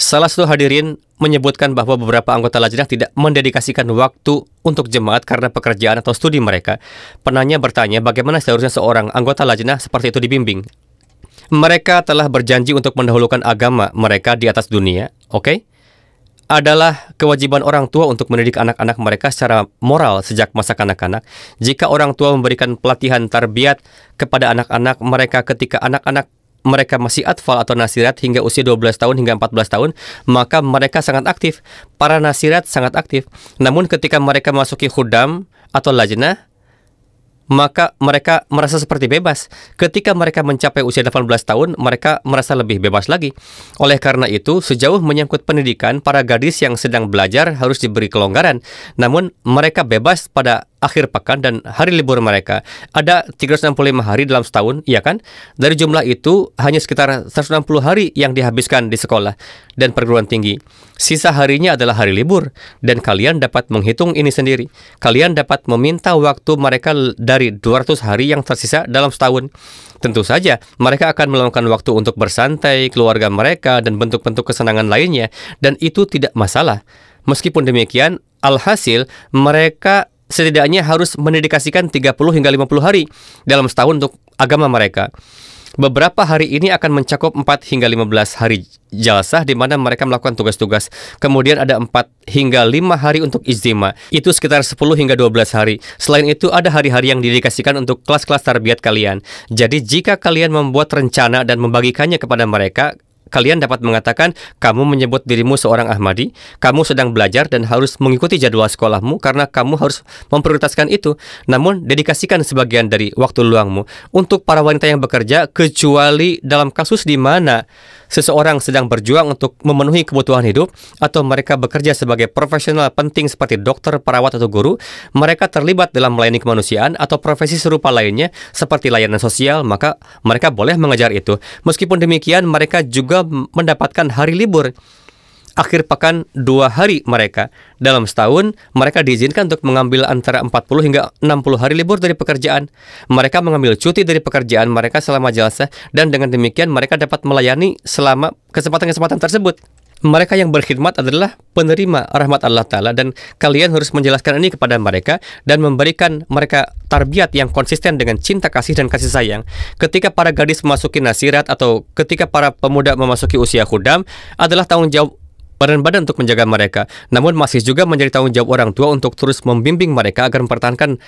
Salah satu hadirin menyebutkan bahwa beberapa anggota lajnah tidak mendedikasikan waktu untuk jemaat karena pekerjaan atau studi mereka. Penanya bertanya bagaimana seharusnya seorang anggota lajnah seperti itu dibimbing. Mereka telah berjanji untuk mendahulukan agama mereka di atas dunia, oke? Adalah kewajiban orang tua untuk mendidik anak-anak mereka secara moral sejak masa kanak-kanak. Jika orang tua memberikan pelatihan tarbiyat kepada anak-anak mereka ketika anak-anak mereka masih atfal atau nasirat hingga usia 12 tahun hingga 14 tahun, maka mereka sangat aktif. Para nasirat sangat aktif. Namun ketika mereka masuki khudam atau lajnah, maka mereka merasa seperti bebas. Ketika mereka mencapai usia 18 tahun, mereka merasa lebih bebas lagi. Oleh karena itu, sejauh menyangkut pendidikan, para gadis yang sedang belajar harus diberi kelonggaran. Namun, mereka bebas pada akhir pekan dan hari libur mereka. Ada 365 hari dalam setahun, iya kan? Dari jumlah itu, hanya sekitar 160 hari yang dihabiskan di sekolah dan perguruan tinggi. Sisa harinya adalah hari libur, dan kalian dapat menghitung ini sendiri. Kalian dapat meminta waktu mereka dari 200 hari yang tersisa dalam setahun. Tentu saja, mereka akan meluangkan waktu untuk bersantai, keluarga mereka, dan bentuk-bentuk kesenangan lainnya, dan itu tidak masalah. Meskipun demikian, alhasil, mereka setidaknya harus mendedikasikan 30 hingga 50 hari dalam setahun untuk agama mereka. Beberapa hari ini akan mencakup 4 hingga 15 hari jalsah di mana mereka melakukan tugas-tugas. Kemudian ada 4 hingga 5 hari untuk ijtima. Itu sekitar 10 hingga 12 hari. Selain itu ada hari-hari yang didedikasikan untuk kelas-kelas tarbiyat kalian. Jadi jika kalian membuat rencana dan membagikannya kepada mereka, kalian dapat mengatakan, kamu menyebut dirimu seorang Ahmadi, kamu sedang belajar dan harus mengikuti jadwal sekolahmu karena kamu harus memprioritaskan itu. Namun, dedikasikan sebagian dari waktu luangmu untuk para wanita yang bekerja, kecuali dalam kasus di mana seseorang sedang berjuang untuk memenuhi kebutuhan hidup atau mereka bekerja sebagai profesional penting seperti dokter, perawat, atau guru, mereka terlibat dalam melayani kemanusiaan atau profesi serupa lainnya seperti layanan sosial, maka mereka boleh mengejar itu. Meskipun demikian, mereka juga mendapatkan hari libur akhir pekan 2 hari mereka. Dalam setahun, mereka diizinkan untuk mengambil antara 40 hingga 60 hari libur dari pekerjaan. Mereka mengambil cuti dari pekerjaan mereka selama jalsah, dan dengan demikian mereka dapat melayani selama kesempatan-kesempatan tersebut. Mereka yang berkhidmat adalah penerima rahmat Allah Ta'ala, dan kalian harus menjelaskan ini kepada mereka dan memberikan mereka tarbiyat yang konsisten dengan cinta kasih dan kasih sayang. Ketika para gadis memasuki nasirat atau ketika para pemuda memasuki usia khudam, adalah tanggung jawab badan-badan untuk menjaga mereka. Namun masih juga menjadi tanggung jawab orang tua untuk terus membimbing mereka agar mempertahankan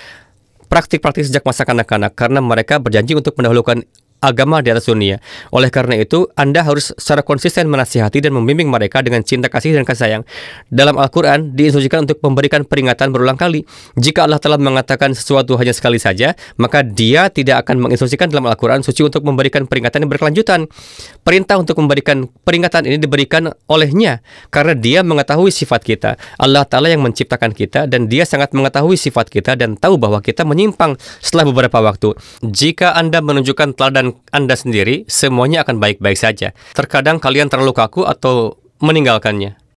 praktik-praktik sejak masa kanak-kanak, karena mereka berjanji untuk mendahulukan agama di atas dunia. Oleh karena itu, Anda harus secara konsisten menasihati dan membimbing mereka dengan cinta kasih dan kasih sayang. Dalam Al-Quran, diinstruksikan untuk memberikan peringatan berulang kali. Jika Allah telah mengatakan sesuatu hanya sekali saja, maka Dia tidak akan menginstruksikan dalam Al-Quran suci untuk memberikan peringatan yang berkelanjutan. Perintah untuk memberikan peringatan ini diberikan olehnya, karena Dia mengetahui sifat kita. Allah Ta'ala yang menciptakan kita, dan Dia sangat mengetahui sifat kita dan tahu bahwa kita menyimpang setelah beberapa waktu. Jika Anda menunjukkan teladan Anda sendiri, semuanya akan baik-baik saja. Terkadang kalian terlalu kaku atau meninggalkannya.